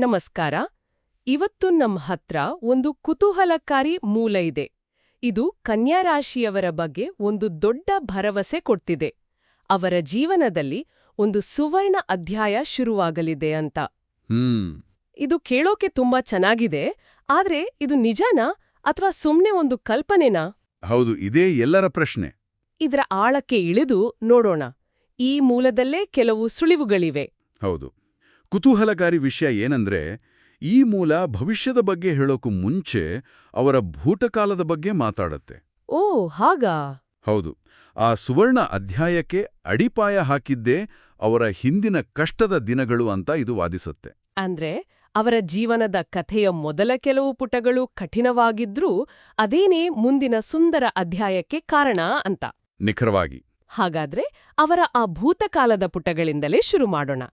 ನಮಸ್ಕಾರ. ಇವತ್ತು ನಮ್ ಹತ್ರ ಒಂದು ಕುತೂಹಲಕಾರಿ ಮೂಲ ಇದೆ. ಇದು ಕನ್ಯಾ ರಾಶಿಯವರ ಬಗ್ಗೆ ಒಂದು ದೊಡ್ಡ ಭರವಸೆ ಕೊಡ್ತಿದೆ. ಅವರ ಜೀವನದಲ್ಲಿ ಒಂದು ಸುವರ್ಣ ಅಧ್ಯಾಯ ಶುರುವಾಗಲಿದೆ ಅಂತ. ಇದು ಕೇಳೋಕೆ ತುಂಬಾ ಚೆನ್ನಾಗಿದೆ, ಆದ್ರೆ ಇದು ನಿಜನಾ ಅಥವಾ ಸುಮ್ನೆ ಒಂದು ಕಲ್ಪನೆನಾ? ಹೌದು, ಇದೇ ಎಲ್ಲರ ಪ್ರಶ್ನೆ. ಇದರ ಆಳಕ್ಕೆ ಇಳಿದು ನೋಡೋಣ. ಈ ಮೂಲದಲ್ಲೇ ಕೆಲವು ಸುಳಿವುಗಳಿವೆ. ಹೌದು. ಕುತೂಹಲಕಾರಿ ವಿಷಯ ಏನಂದ್ರೆ, ಈ ಮೂಲ ಭವಿಷ್ಯದ ಬಗ್ಗೆ ಹೇಳೋಕು ಮುಂಚೆ ಅವರ ಭೂತಕಾಲದ ಬಗ್ಗೆ ಮಾತಾಡತ್ತೆ. ಓ ಹಾಗಾ? ಹೌದು. ಆ ಸುವರ್ಣ ಅಧ್ಯಾಯಕ್ಕೆ ಅಡಿಪಾಯ ಹಾಕಿದ್ದೇ ಅವರ ಹಿಂದಿನ ಕಷ್ಟದ ದಿನಗಳು ಅಂತ ಇದು ವಾದಿಸುತ್ತೆ. ಅಂದ್ರೆ ಅವರ ಜೀವನದ ಕಥೆಯ ಮೊದಲ ಕೆಲವು ಪುಟಗಳು ಕಠಿಣವಾಗಿದ್ರೂ ಅದೇನೇ ಮುಂದಿನ ಸುಂದರ ಅಧ್ಯಾಯಕ್ಕೆ ಕಾರಣ ಅಂತ. ನಿಖರವಾಗಿ. ಹಾಗಾದ್ರೆ ಅವರ ಆ ಭೂತಕಾಲದ ಪುಟಗಳಿಂದಲೇ ಶುರು ಮಾಡೋಣ.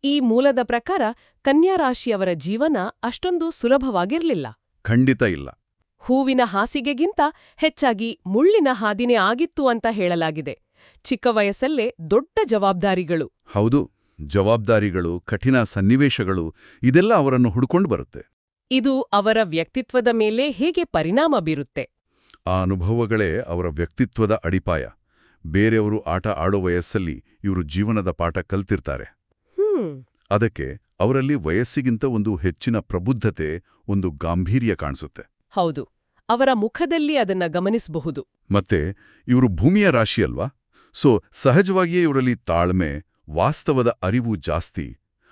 ಈ ಮೂಲದ ಪ್ರಕಾರ ಕನ್ಯಾ ರಾಶಿಯವರ ಜೀವನ ಅಷ್ಟೊಂದು ಸುಲಭವಾಗಿರ್ಲಿಲ್ಲ. ಖಂಡಿತ ಇಲ್ಲ. ಹೂವಿನ ಹಾಸಿಗೆಗಿಂತ ಹೆಚ್ಚಾಗಿ ಮುಳ್ಳಿನ ಹಾದಿನೇ ಆಗಿತ್ತು ಅಂತ ಹೇಳಲಾಗಿದೆ. ಚಿಕ್ಕ ವಯಸ್ಸಲ್ಲೇ ದೊಡ್ಡ ಜವಾಬ್ದಾರಿಗಳು. ಹೌದು, ಜವಾಬ್ದಾರಿಗಳು, ಕಠಿಣ ಸನ್ನಿವೇಶಗಳು, ಇದೆಲ್ಲ ಅವರನ್ನು ಹುಡುಕೊಂಡು ಬರುತ್ತೆ. ಇದು ಅವರ ವ್ಯಕ್ತಿತ್ವದ ಮೇಲೆ ಹೇಗೆ ಪರಿಣಾಮ ಬೀರುತ್ತೆ? ಆ ಅನುಭವಗಳೇ ಅವರ ವ್ಯಕ್ತಿತ್ವದ ಅಡಿಪಾಯ. ಬೇರೆಯವರು ಆಟ ಆಡೋ ವಯಸ್ಸಲ್ಲಿ ಇವರು ಜೀವನದ ಪಾಠ ಕಲ್ತಿರ್ತಾರೆ. ಅದಕ್ಕೆ ಅವರಲ್ಲಿ ವಯಸ್ಸಿಗಿಂತ ಒಂದು ಹೆಚ್ಚಿನ ಪ್ರಬುದ್ಧತೆ, ಒಂದು ಗಾಂಭೀರ್ಯ ಕಾಣಿಸುತ್ತೆ. ಹೌದು, ಅವರ ಮುಖದಲ್ಲಿ ಅದನ್ನ ಗಮನಿಸಬಹುದು. ಮತ್ತೆ ಇವರು ಭೂಮಿಯ ರಾಶಿಯಲ್ವಾ, ಸೊ ಸಹಜವಾಗಿಯೇ ಇವರಲ್ಲಿ ತಾಳ್ಮೆ, ವಾಸ್ತವದ ಅರಿವು ಜಾಸ್ತಿ.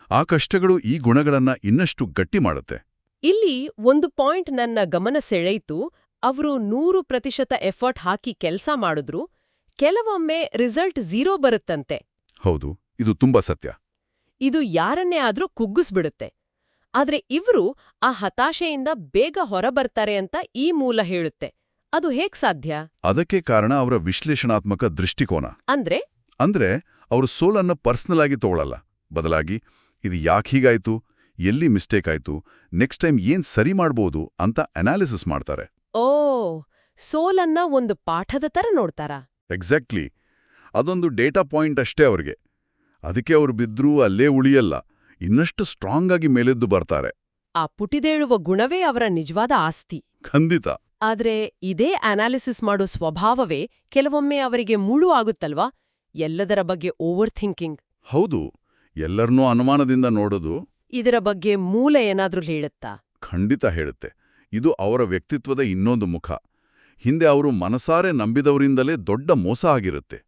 ಆ ಕಷ್ಟಗಳು ಈ ಗುಣಗಳನ್ನ ಇನ್ನಷ್ಟು ಗಟ್ಟಿ ಮಾಡುತ್ತೆ. ಇಲ್ಲಿ ಒಂದು ಪಾಯಿಂಟ್ ನನ್ನ ಗಮನ ಸೆಳೆಯಿತು. ಅವರು 100% ಎಫರ್ಟ್ ಹಾಕಿ ಕೆಲಸ ಮಾಡಿದ್ರು, ಕೆಲವೊಮ್ಮೆ ರಿಸಲ್ಟ್ 0 ಬರುತ್ತಂತೆ. ಹೌದು, ಇದು ತುಂಬಾ ಸತ್ಯ. ಇದು ಯಾರನ್ನೇ ಆದ್ರೂ ಕುಗ್ಗಿಸ್ಬಿಡುತ್ತೆ. ಆದ್ರೆ ಇವ್ರು ಆ ಹತಾಶೆಯಿಂದ ಬೇಗ ಹೊರಬರ್ತಾರೆ ಅಂತ ಈ ಮೂಲ ಹೇಳುತ್ತೆ. ಅದು ಹೇಗ್ ಸಾಧ್ಯ? ಅದಕ್ಕೆ ಕಾರಣ ಅವರ ವಿಶ್ಲೇಷಣಾತ್ಮಕ ದೃಷ್ಟಿಕೋನ. ಅಂದ್ರೆ ಅವರು ಸೋಲನ್ನು ಪರ್ಸನಲ್ ಆಗಿ ತಗೊಳ್ಳಲ್ಲ. ಬದಲಾಗಿ ಇದು ಯಾಕೆ ಹೀಗಾಯ್ತು, ಎಲ್ಲಿ ಮಿಸ್ಟೇಕ್ ಆಯ್ತು, ನೆಕ್ಸ್ಟ್ ಟೈಮ್ ಏನ್ ಸರಿ ಮಾಡ್ಬೋದು ಅಂತ ಅನಾಲಿಸಿಸ್ ಮಾಡ್ತಾರೆ. ಓ, ಸೋಲನ್ನ ಒಂದು ಪಾಠದ ತರ ನೋಡ್ತಾರಾ? ಎಕ್ಸಾಕ್ಟ್ಲಿ. ಅದೊಂದು ಡೇಟಾ ಪಾಯಿಂಟ್ ಅಷ್ಟೇ ಅವ್ರಿಗೆ. ಅದಕ್ಕೆ ಅವರು ಬಿದ್ರೂ ಅಲ್ಲೇ ಉಳಿಯಲ್ಲ, ಇನ್ನಷ್ಟು ಸ್ಟ್ರಾಂಗ್ ಆಗಿ ಮೇಲೆದ್ದು ಬರ್ತಾರೆ. ಆ ಪುಟಿದೇಳುವ ಗುಣವೇ ಅವರ ನಿಜವಾದ ಆಸ್ತಿ. ಖಂಡಿತ. ಆದ್ರೆ ಇದೇ ಅನಾಲಿಸಿಸ್ ಮಾಡೋ ಸ್ವಭಾವವೇ ಕೆಲವೊಮ್ಮೆ ಅವರಿಗೆ ಮುಳು ಆಗುತ್ತಲ್ವಾ? ಎಲ್ಲದರ ಬಗ್ಗೆ ಓವರ್ ಥಿಂಕಿಂಗ್. ಹೌದು, ಎಲ್ಲರನ್ನೂ ಅನುಮಾನದಿಂದ ನೋಡೋದು. ಇದರ ಬಗ್ಗೆ ಮೂಲ ಏನಾದ್ರೂ ಹೇಳುತ್ತಾ? ಖಂಡಿತ ಹೇಳುತ್ತೆ. ಇದು ಅವರ ವ್ಯಕ್ತಿತ್ವದ ಇನ್ನೊಂದು ಮುಖ. ಹಿಂದೆ ಅವರು ಮನಸಾರೆ ನಂಬಿದವರಿಂದಲೇ ದೊಡ್ಡ ಮೋಸ ಆಗಿರುತ್ತೆ.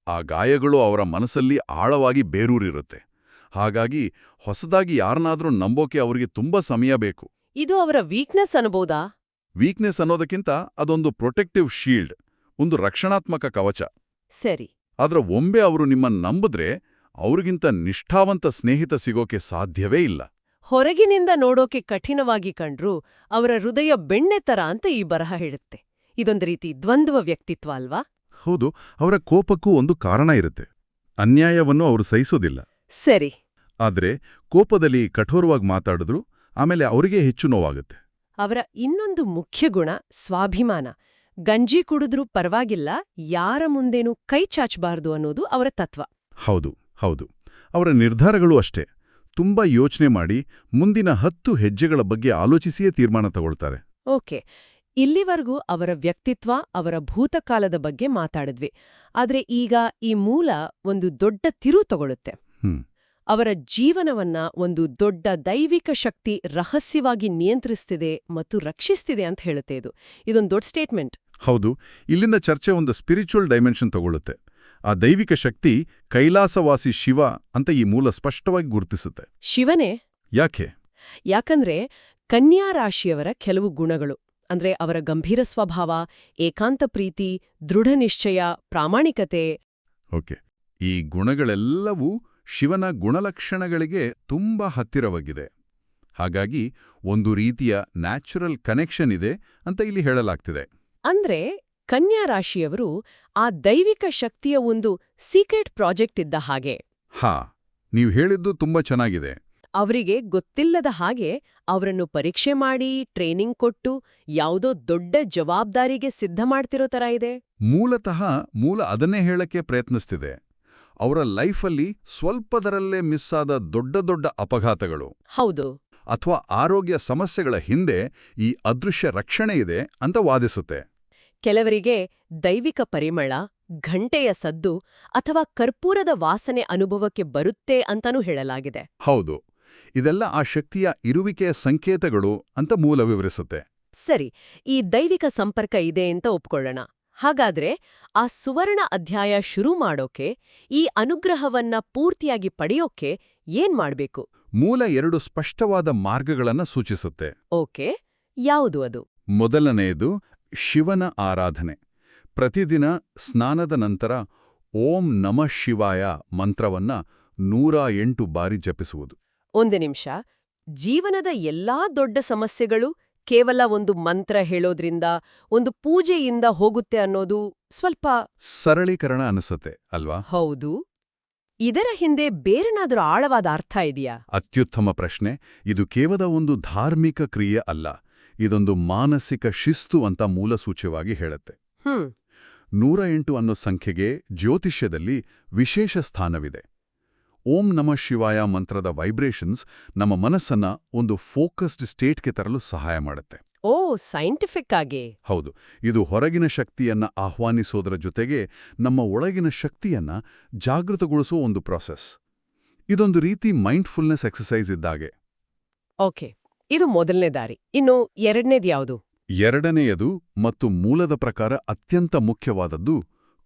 ಆ ಗಾಯಗಳು ಅವರ ಮನಸ್ಸಲ್ಲಿ ಆಳವಾಗಿ ಬೇರೂರಿರುತ್ತೆ. ಹಾಗಾಗಿ ಹೊಸದಾಗಿ ಯಾರನ್ನಾದ್ರೂ ನಂಬೋಕೆ ಅವರಿಗೆ ತುಂಬಾ ಸಮಯ ಬೇಕು. ಇದು ಅವರ ವೀಕ್ನೆಸ್ ಅನ್ಬೋದಾ? ವೀಕ್ನೆಸ್ ಅನ್ನೋದಕ್ಕಿಂತ ಅದೊಂದು ಪ್ರೊಟೆಕ್ಟಿವ್ ಶೀಲ್ಡ್, ಒಂದು ರಕ್ಷಣಾತ್ಮಕ ಕವಚ. ಸರಿ. ಆದ್ರೆ ಒಮ್ಮೆ ಅವರು ನಿಮ್ಮನ್ನ ನಂಬಿದ್ರೆ ಅವ್ರಿಗಿಂತ ನಿಷ್ಠಾವಂತ ಸ್ನೇಹಿತ ಸಿಗೋಕೆ ಸಾಧ್ಯವೇ ಇಲ್ಲ. ಹೊರಗಿನಿಂದ ನೋಡೋಕೆ ಕಠಿಣವಾಗಿ ಕಂಡ್ರೂ ಅವರ ಹೃದಯ ಬೆಣ್ಣೆ ತರ ಅಂತ ಈ ಬರಹ ಹೇಳುತ್ತೆ. ಇದೊಂದು ರೀತಿ ದ್ವಂದ್ವ ವ್ಯಕ್ತಿತ್ವ ಅಲ್ವಾ? ಹೌದು, ಅವರ ಕೋಪಕ್ಕೂ ಒಂದು ಕಾರಣ ಇರುತ್ತೆ. ಅನ್ಯಾಯವನ್ನು ಅವರು ಸಹಿಸೋದಿಲ್ಲ. ಸರಿ. ಆದ್ರೆ ಕೋಪದಲ್ಲಿ ಕಠೋರವಾಗಿ ಮಾತಾಡಿದ್ರು ಆಮೇಲೆ ಅವರಿಗೆ ಹೆಚ್ಚು ನೋವಾಗುತ್ತೆ. ಅವರ ಇನ್ನೊಂದು ಮುಖ್ಯ ಗುಣ ಸ್ವಾಭಿಮಾನ. ಗಂಜಿ ಕುಡಿದ್ರೂ ಪರವಾಗಿಲ್ಲ, ಯಾರ ಮುಂದೇನೂ ಕೈ ಚಾಚಬಾರ್ದು ಅನ್ನೋದು ಅವರ ತತ್ವ. ಹೌದು ಹೌದು. ಅವರ ನಿರ್ಧಾರಗಳು ಅಷ್ಟೇ. ತುಂಬಾ ಯೋಚನೆ ಮಾಡಿ ಮುಂದಿನ 10 ಹೆಜ್ಜೆಗಳ ಬಗ್ಗೆ ಆಲೋಚಿಸಿಯೇ ತೀರ್ಮಾನ ತಗೊಳ್ತಾರೆ. ಓಕೆ, ಇಲ್ಲಿವರೆಗೂ ಅವರ ವ್ಯಕ್ತಿತ್ವ, ಅವರ ಭೂತಕಾಲದ ಬಗ್ಗೆ ಮಾತಾಡಿದ್ವಿ. ಆದ್ರೆ ಈಗ ಈ ಮೂಲ ಒಂದು ದೊಡ್ಡ ತಿರು ತಗೊಳುತ್ತೆ. ಅವರ ಜೀವನವನ್ನ ಒಂದು ದೊಡ್ಡ ದೈವಿಕ ಶಕ್ತಿ ರಹಸ್ಯವಾಗಿ ನಿಯಂತ್ರಿಸ್ತಿದೆ ಮತ್ತು ರಕ್ಷಿಸ್ತಿದೆ ಅಂತ ಹೇಳುತ್ತೆ. ಇದೊಂದು ದೊಡ್ಡ ಸ್ಟೇಟ್ಮೆಂಟ್. ಹೌದು, ಇಲ್ಲಿಂದ ಚರ್ಚೆ ಒಂದು ಸ್ಪಿರಿಚುವಲ್ ಡೈಮೆನ್ಷನ್ ತಗೊಳ್ಳುತ್ತೆ. ಆ ದೈವಿಕ ಶಕ್ತಿ ಕೈಲಾಸವಾಸಿ ಶಿವ ಅಂತ ಈ ಮೂಲ ಸ್ಪಷ್ಟವಾಗಿ ಗುರುತಿಸುತ್ತೆ. ಶಿವನೇ ಯಾಕೆ? ಯಾಕಂದ್ರೆ ಕನ್ಯಾ ರಾಶಿಯವರ ಕೆಲವು ಗುಣಗಳು, ಅಂದ್ರೆ ಅವರ ಗಂಭೀರ ಸ್ವಭಾವ, ಏಕಾಂತ ಪ್ರೀತಿ, ದೃಢ ನಿಶ್ಚಯ, ಪ್ರಾಮಾಣಿಕತೆ. ಓಕೆ, ಈ ಗುಣಗಳೆಲ್ಲವೂ ಶಿವನ ಗುಣಲಕ್ಷಣಗಳಿಗೆ ತುಂಬಾ ಹತ್ತಿರವಾಗಿದೆ. ಹಾಗಾಗಿ ಒಂದು ರೀತಿಯ ನ್ಯಾಚುರಲ್ ಕನೆಕ್ಷನ್ ಇದೆ ಅಂತ ಇಲ್ಲಿ ಹೇಳಲಾಗ್ತಿದೆ. ಅಂದ್ರೆ ಕನ್ಯಾ ರಾಶಿಯವರು ಆ ದೈವಿಕ ಶಕ್ತಿಯ ಒಂದು ಸೀಕ್ರೆಟ್ ಪ್ರಾಜೆಕ್ಟ್ ಇದ್ದ ಹಾಗೆ. ಹಾ, ನೀವು ಹೇಳಿದ್ದು ತುಂಬಾ ಚೆನ್ನಾಗಿದೆ. ಅವರಿಗೆ ಗೊತ್ತಿಲ್ಲದ ಹಾಗೆ ಅವರನ್ನು ಪರೀಕ್ಷೆ ಮಾಡಿ, ಟ್ರೈನಿಂಗ್ ಕೊಟ್ಟು, ಯಾವುದೋ ದೊಡ್ಡ ಜವಾಬ್ದಾರಿಗೆ ಸಿದ್ಧ ಮಾಡ್ತಿರೋ ತರ ಇದೆ. ಮೂಲತಃ ಮೂಲ ಅದನ್ನೇ ಹೇಳಕ್ಕೆ ಪ್ರಯತ್ನಿಸ್ತಿದೆ. ಅವರ ಲೈಫಲ್ಲಿ ಸ್ವಲ್ಪದರಲ್ಲೇ ಮಿಸ್ ಆದ ದೊಡ್ಡ ದೊಡ್ಡ ಅಪಘಾತಗಳು ಹೌದು. ಅಥವಾ ಆರೋಗ್ಯ ಸಮಸ್ಯೆಗಳ ಹಿಂದೆ ಈ ಅದೃಶ್ಯ ರಕ್ಷಣೆ ಇದೆ ಅಂತ ವಾದಿಸುತ್ತೆ. ಕೆಲವರಿಗೆ ದೈವಿಕ ಪರಿಮಳ, ಘಂಟೆಯ ಸದ್ದು ಅಥವಾ ಕರ್ಪೂರದ ವಾಸನೆ ಅನುಭವಕ್ಕೆ ಬರುತ್ತೆ ಅಂತನೂ ಹೇಳಲಾಗಿದೆ. ಹೌದು, ಇದೆಲ್ಲ ಆ ಶಕ್ತಿಯ ಇರುವಿಕೆಯ ಸಂಕೇತಗಳು ಅಂತ ಮೂಲ ವಿವರಿಸುತ್ತೆ. ಸರಿ, ಈ ದೈವಿಕ ಸಂಪರ್ಕ ಇದೆ ಅಂತ ಒಪ್ಕೊಳ್ಳೋಣ. ಹಾಗಾದ್ರೆ ಆ ಸುವರ್ಣ ಅಧ್ಯಾಯ ಶುರು ಮಾಡೋಕೆ, ಈ ಅನುಗ್ರಹವನ್ನ ಪೂರ್ತಿಯಾಗಿ ಪಡೆಯೋಕೆ ಏನ್ ಮಾಡ್ಬೇಕು? ಮೂಲ 2 ಸ್ಪಷ್ಟವಾದ ಮಾರ್ಗಗಳನ್ನ ಸೂಚಿಸುತ್ತೆ. ಓಕೆ, ಯಾವುದು ಅದು? ಮೊದಲನೆಯದು ಶಿವನ ಆರಾಧನೆ. ಪ್ರತಿದಿನ ಸ್ನಾನದ ನಂತರ ಓಂ ನಮಃ ಶಿವಾಯ ಮಂತ್ರವನ್ನ 108 ಬಾರಿ ಜಪಿಸುವುದು. ಒಂದು ನಿಮಿಷ, ಜೀವನದ ಎಲ್ಲಾ ದೊಡ್ಡ ಸಮಸ್ಯೆಗಳು ಕೇವಲ ಒಂದು ಮಂತ್ರ ಹೇಳೋದ್ರಿಂದ, ಒಂದು ಪೂಜೆಯಿಂದ ಹೋಗುತ್ತೆ ಅನ್ನೋದು ಸ್ವಲ್ಪ ಸರಳೀಕರಣ ಅನಿಸುತ್ತೆ ಅಲ್ವಾ? ಹೌದು. ಇದರ ಹಿಂದೆ ಬೇರೆನಾದ್ರೂ ಆಳವಾದ ಅರ್ಥ ಇದೆಯಾ? ಅತ್ಯುತ್ತಮ ಪ್ರಶ್ನೆ. ಇದು ಕೇವಲ ಒಂದು ಧಾರ್ಮಿಕ ಕ್ರಿಯೆ ಅಲ್ಲ, ಇದೊಂದು ಮಾನಸಿಕ ಶಿಸ್ತು ಅಂತ ಮೂಲಸೂಚ್ಯವಾಗಿ ಹೇಳುತ್ತೆ. 108 ಅನ್ನೋ ಸಂಖ್ಯೆಗೆ ಜ್ಯೋತಿಷ್ಯದಲ್ಲಿ ವಿಶೇಷ ಸ್ಥಾನವಿದೆ. ಓಂ ನಮಃ ಶಿವಾಯ ಮಂತ್ರದ ವೈಬ್ರೇಷನ್ಸ್ ನಮ್ಮ ಮನಸ್ಸನ್ನ ಒಂದು ಫೋಕಸ್ಡ್ ಸ್ಟೇಟ್ಗೆ ತರಲು ಸಹಾಯ ಮಾಡುತ್ತೆ. ಓ, ಸೈಂಟಿಫಿಕ್ ಆಗಿ? ಹೌದು. ಇದು ಹೊರಗಿನ ಶಕ್ತಿಯನ್ನ ಆಹ್ವಾನಿಸೋದರ ಜೊತೆಗೆ ನಮ್ಮ ಒಳಗಿನ ಶಕ್ತಿಯನ್ನ ಜಾಗೃತಗೊಳಿಸುವ ಒಂದು ಪ್ರಾಸೆಸ್. ಇದೊಂದು ರೀತಿ ಮೈಂಡ್ಫುಲ್ನೆಸ್ ಎಕ್ಸಸೈಸ್ ಇದ್ದಾಗೆ. ಓಕೆ, ಇದು ಮೊದಲನೇ ದಾರಿ. ಇನ್ನು ಎರಡನೇದು ಯಾವುದು? ಎರಡನೆಯದು ಮತ್ತು ಮೂಲದ ಪ್ರಕಾರ ಅತ್ಯಂತ ಮುಖ್ಯವಾದದ್ದು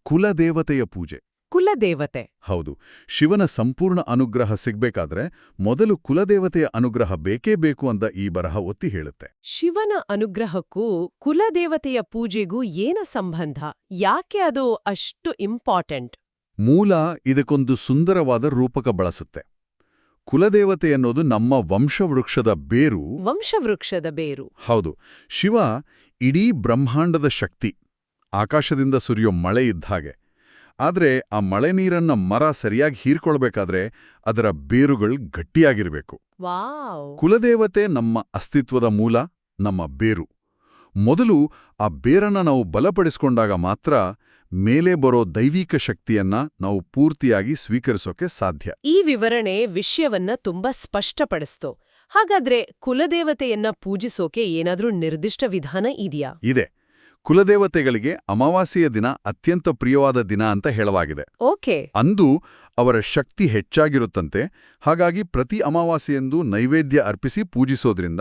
ಕುಲದೇವತೆಯ ಪೂಜೆ. ಕುಲದೇವತೆ? ಹೌದು. ಶಿವನ ಸಂಪೂರ್ಣ ಅನುಗ್ರಹ ಸಿಗ್ಬೇಕಾದ್ರೆ ಮೊದಲು ಕುಲದೇವತೆಯ ಅನುಗ್ರಹ ಬೇಕೇ ಬೇಕು ಅಂತ ಈ ಬರಹ ಒತ್ತಿ ಹೇಳುತ್ತೆ. ಶಿವನ ಅನುಗ್ರಹಕ್ಕೂ ಕುಲದೇವತೆಯ ಪೂಜೆಗೂ ಏನ ಸಂಬಂಧ? ಯಾಕೆ ಅದು ಅಷ್ಟು ಇಂಪಾರ್ಟೆಂಟ್? ಮೂಲ ಇದಕ್ಕೊಂದು ಸುಂದರವಾದ ರೂಪಕ ಬಳಸುತ್ತೆ. ಕುಲದೇವತೆ ಅನ್ನೋದು ನಮ್ಮ ವಂಶವೃಕ್ಷದ ಬೇರು. ವಂಶವೃಕ್ಷದ ಬೇರು? ಹೌದು. ಶಿವ ಇಡೀ ಬ್ರಹ್ಮಾಂಡದ ಶಕ್ತಿ, ಆಕಾಶದಿಂದ ಸುರಿಯೋ ಮಳೆ ಇದ್ದಾಗೆ. ಆದ್ರೆ ಆ ಮಳೆ ನೀರನ್ನ ಮರ ಸರಿಯಾಗಿ ಹೀರ್ಕೊಳ್ಬೇಕಾದ್ರೆ ಅದರ ಬೇರುಗಳು ಗಟ್ಟಿಯಾಗಿರ್ಬೇಕು. ವಾವ್! ಕುಲದೇವತೆ ನಮ್ಮ ಅಸ್ತಿತ್ವದ ಮೂಲ, ನಮ್ಮ ಬೇರು. ಮೊದಲು ಆ ಬೇರನ್ನ ನಾವು ಬಲಪಡಿಸ್ಕೊಂಡಾಗ ಮಾತ್ರ ಮೇಲೆ ಬರೋ ದೈವಿಕ ಶಕ್ತಿಯನ್ನ ನಾವು ಪೂರ್ತಿಯಾಗಿ ಸ್ವೀಕರಿಸೋಕೆ ಸಾಧ್ಯ. ಈ ವಿವರಣೆ ವಿಷಯವನ್ನ ತುಂಬಾ ಸ್ಪಷ್ಟಪಡಿಸ್ತು. ಹಾಗಾದ್ರೆ ಕುಲದೇವತೆಯನ್ನ ಪೂಜಿಸೋಕೆ ಏನಾದ್ರೂ ನಿರ್ದಿಷ್ಟ ವಿಧಾನ ಇದೆಯಾ? ಇದೆ. ಕುಲದೇವತೆಗಳಿಗೆ ಅಮಾವಾಸ್ಯೆಯ ದಿನ ಅತ್ಯಂತ ಪ್ರಿಯವಾದ ದಿನ ಅಂತ ಹೇಳಲಾಗಿದೆ. ಓಕೆ. ಅಂದು ಅವರ ಶಕ್ತಿ ಹೆಚ್ಚಾಗಿರುತ್ತಂತೆ. ಹಾಗಾಗಿ ಪ್ರತಿ ಅಮಾವಾಸ್ಯೆಯಂದು ನೈವೇದ್ಯ ಅರ್ಪಿಸಿ ಪೂಜಿಸೋದ್ರಿಂದ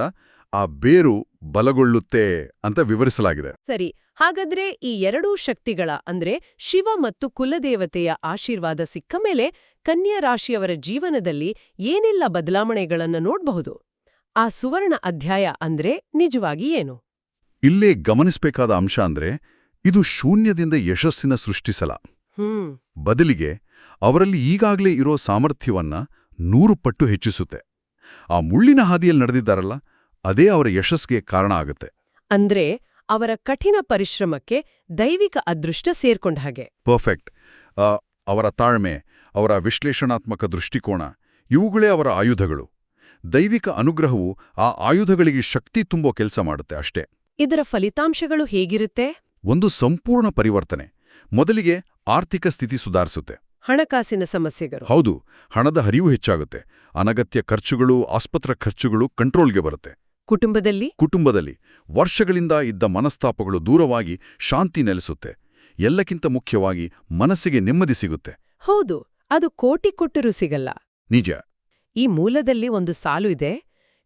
ಆ ಬೇರು ಬಲಗೊಳ್ಳುತ್ತೆ ಅಂತ ವಿವರಿಸಲಾಗಿದೆ. ಸರಿ, ಹಾಗಾದ್ರೆ ಈ ಎರಡೂ ಶಕ್ತಿಗಳ ಅಂದ್ರೆ ಶಿವ ಮತ್ತು ಕುಲದೇವತೆಯ ಆಶೀರ್ವಾದ ಸಿಕ್ಕ ಮೇಲೆ ಕನ್ಯಾ ರಾಶಿಯವರ ಜೀವನದಲ್ಲಿ ಏನೆಲ್ಲ ಬದಲಾವಣೆಗಳನ್ನ ನೋಡ್ಬಹುದು? ಆ ಸುವರ್ಣ ಅಧ್ಯಾಯ ಅಂದ್ರೆ ನಿಜವಾಗಿ ಏನು? ಇಲ್ಲೇ ಗಮನಿಸಬೇಕಾದ ಅಂಶ ಅಂದ್ರೆ ಇದು ಶೂನ್ಯದಿಂದ ಯಶಸ್ಸಿನ ಸೃಷ್ಟಿಸಲ. ಬದಲಿಗೆ ಅವರಲ್ಲಿ ಈಗಾಗಲೇ ಇರೋ ಸಾಮರ್ಥ್ಯವನ್ನ 100 ಪಟ್ಟು ಹೆಚ್ಚಿಸುತ್ತೆ. ಆ ಮುಳ್ಳಿನ ಹಾದಿಯಲ್ಲಿ ನಡೆದಿದ್ದಾರಲ್ಲ, ಅದೇ ಅವರ ಯಶಸ್ಸಿಗೆ ಕಾರಣ ಆಗುತ್ತೆ. ಅಂದ್ರೆ ಅವರ ಕಠಿಣ ಪರಿಶ್ರಮಕ್ಕೆ ದೈವಿಕ ಅದೃಷ್ಟ ಸೇರ್ಕೊಂಡ ಹಾಗೆ. ಪರ್ಫೆಕ್ಟ್. ಅವರ ತಾಳ್ಮೆ, ಅವರ ವಿಶ್ಲೇಷಣಾತ್ಮಕ ದೃಷ್ಟಿಕೋನ, ಇವುಗಳೇ ಅವರ ಆಯುಧಗಳು. ದೈವಿಕ ಅನುಗ್ರಹವು ಆ ಆಯುಧಗಳಿಗೆ ಶಕ್ತಿ ತುಂಬೋ ಕೆಲಸ ಮಾಡುತ್ತೆ ಅಷ್ಟೇ. ಇದರ ಫಲಿತಾಂಶಗಳು ಹೇಗಿರುತ್ತೆ? ಒಂದು ಸಂಪೂರ್ಣ ಪರಿವರ್ತನೆ. ಮೊದಲಿಗೆ ಆರ್ಥಿಕ ಸ್ಥಿತಿ ಸುಧಾರಿಸುತ್ತೆ. ಹಣಕಾಸಿನ ಸಮಸ್ಯೆಗಳು? ಹೌದು. ಹಣದ ಹರಿವು ಹೆಚ್ಚಾಗುತ್ತೆ. ಅನಗತ್ಯ ಖರ್ಚುಗಳು, ಆಸ್ಪತ್ರೆ ಖರ್ಚುಗಳು ಕಂಟ್ರೋಲ್ಗೆ ಬರುತ್ತೆ. ಕುಟುಂಬದಲ್ಲಿ ವರ್ಷಗಳಿಂದ ಇದ್ದ ಮನಸ್ತಾಪಗಳು ದೂರವಾಗಿ ಶಾಂತಿ ನೆಲೆಸುತ್ತೆ. ಎಲ್ಲಕ್ಕಿಂತ ಮುಖ್ಯವಾಗಿ ಮನಸ್ಸಿಗೆ ನೆಮ್ಮದಿ ಸಿಗುತ್ತೆ. ಹೌದು, ಅದು ಕೋಟಿ ಕೊಟ್ಟರೂ ಸಿಗಲ್ಲ. ನಿಜ. ಈ ಮೂಲದಲ್ಲಿ ಒಂದು ಸಾಲು ಇದೆ,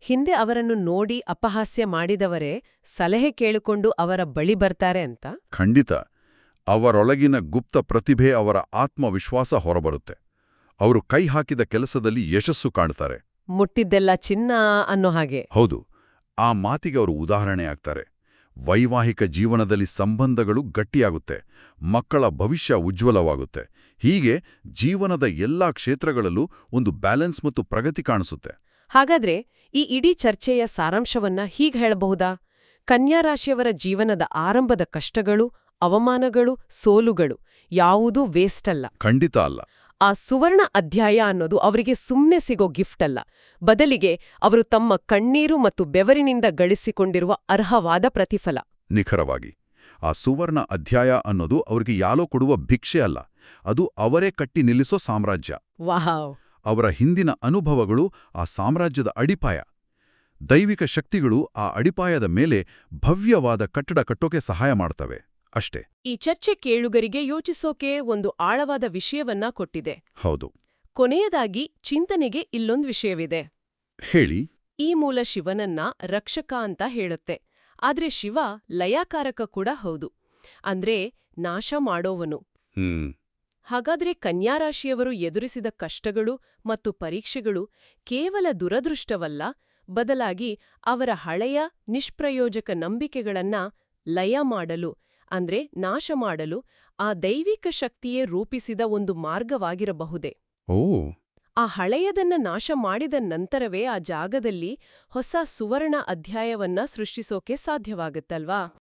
ಹಿಂದೆ ಅವರನ್ನು ನೋಡಿ ಅಪಹಾಸ್ಯ ಮಾಡಿದವರೇ ಸಲಹೆ ಕೇಳಿಕೊಂಡು ಅವರ ಬಳಿ ಬರ್ತಾರೆ ಅಂತ. ಖಂಡಿತ. ಅವರೊಳಗಿನ ಗುಪ್ತ ಪ್ರತಿಭೆ, ಅವರ ಆತ್ಮವಿಶ್ವಾಸ ಹೊರಬರುತ್ತೆ. ಅವರು ಕೈ ಹಾಕಿದ ಕೆಲಸದಲ್ಲಿ ಯಶಸ್ಸು ಕಾಣ್ತಾರೆ. ಮುಟ್ಟಿದ್ದೆಲ್ಲ ಚಿನ್ನ ಅನ್ನೋ ಹಾಗೆ. ಹೌದು. ಆ ಮಾತಿಗೆ ಅವರು ಉದಾಹರಣೆ ಆಗ್ತಾರೆ. ವೈವಾಹಿಕ ಜೀವನದಲ್ಲಿ ಸಂಬಂಧಗಳು ಗಟ್ಟಿಯಾಗುತ್ತೆ, ಮಕ್ಕಳ ಭವಿಷ್ಯ ಉಜ್ವಲವಾಗುತ್ತೆ. ಹೀಗೆ ಜೀವನದ ಎಲ್ಲಾ ಕ್ಷೇತ್ರಗಳಲ್ಲೂ ಒಂದು ಬ್ಯಾಲೆನ್ಸ್ ಮತ್ತು ಪ್ರಗತಿ ಕಾಣಿಸುತ್ತೆ. ಹಾಗಾದ್ರೆ ಈ ಇಡೀ ಚರ್ಚೆಯ ಸಾರಾಂಶವನ್ನ ಹೀಗೆ ಹೇಳಬಹುದಾ? ಕನ್ಯಾ ರಾಶಿಯವರ ಜೀವನದ ಆರಂಭದ ಕಷ್ಟಗಳು, ಅವಮಾನಗಳು, ಸೋಲುಗಳು ಯಾವುದೂ ವೇಸ್ಟ್ ಅಲ್ಲ. ಖಂಡಿತ ಅಲ್ಲ. ಆ ಸುವರ್ಣ ಅಧ್ಯಾಯ ಅನ್ನೋದು ಅವರಿಗೆ ಸುಮ್ಮನೆ ಸಿಗೋ ಗಿಫ್ಟ್ ಅಲ್ಲ. ಬದಲಿಗೆ ಅವರು ತಮ್ಮ ಕಣ್ಣೀರು ಮತ್ತು ಬೆವರಿನಿಂದ ಗಳಿಸಿಕೊಂಡಿರುವ ಅರ್ಹವಾದ ಪ್ರತಿಫಲ. ನಿಖರವಾಗಿ. ಆ ಸುವರ್ಣ ಅಧ್ಯಾಯ ಅನ್ನೋದು ಅವರಿಗೆ ಯಾಲೋ ಕೊಡುವ ಭಿಕ್ಷೆ ಅಲ್ಲ, ಅದು ಅವರೇ ಕಟ್ಟಿ ನಿಲ್ಲಿಸೋ ಸಾಮ್ರಾಜ್ಯ. ವಾವ್. ಅವರ ಹಿಂದಿನ ಅನುಭವಗಳು ಆ ಸಾಮ್ರಾಜ್ಯದ ಅಡಿಪಾಯ. ದೈವಿಕ ಶಕ್ತಿಗಳು ಆ ಅಡಿಪಾಯದ ಮೇಲೆ ಭವ್ಯವಾದ ಕಟ್ಟಡ ಕಟ್ಟೋಕೆ ಸಹಾಯ ಮಾಡ್ತವೆ ಅಷ್ಟೇ. ಈ ಚರ್ಚೆ ಕೇಳುಗರಿಗೆ ಯೋಚಿಸೋಕೆ ಒಂದು ಆಳವಾದ ವಿಷಯವನ್ನ ಕೊಟ್ಟಿದೆ. ಹೌದು. ಕೊನೆಯದಾಗಿ ಚಿಂತನೆಗೆ ಇಲ್ಲೊಂದು ವಿಷಯವಿದೆ. ಹೇಳಿ. ಈ ಮೂಲ ಶಿವನನ್ನ ರಕ್ಷಕ ಅಂತ ಹೇಳುತ್ತೆ. ಆದ್ರೆ ಶಿವ ಲಯಕಾರಕ ಕೂಡ ಹೌದು. ಅಂದ್ರೆ ನಾಶ ಮಾಡೋವನು. ಹಾಗಾದ್ರೆ ಕನ್ಯಾರಾಶಿಯವರು ಎದುರಿಸಿದ ಕಷ್ಟಗಳು ಮತ್ತು ಪರೀಕ್ಷೆಗಳು ಕೇವಲ ದುರದೃಷ್ಟವಲ್ಲ, ಬದಲಾಗಿ ಅವರ ಹಳೆಯ ನಿಷ್ಪ್ರಯೋಜಕ ನಂಬಿಕೆಗಳನ್ನ ಲಯ ಮಾಡಲು ಅಂದ್ರೆ ನಾಶ ಮಾಡಲು ಆ ದೈವಿಕ ಶಕ್ತಿಯೇ ರೂಪಿಸಿದ ಒಂದು ಮಾರ್ಗವಾಗಿರಬಹುದೇ? ಓ. ಆ ಹಳೆಯದನ್ನ ನಾಶ ಮಾಡಿದ ನಂತರವೇ ಆ ಜಾಗದಲ್ಲಿ ಹೊಸ ಸುವರ್ಣ ಅಧ್ಯಾಯವನ್ನ ಸೃಷ್ಟಿಸೋಕೆ ಸಾಧ್ಯವಾಗುತ್ತಲ್ವಾ?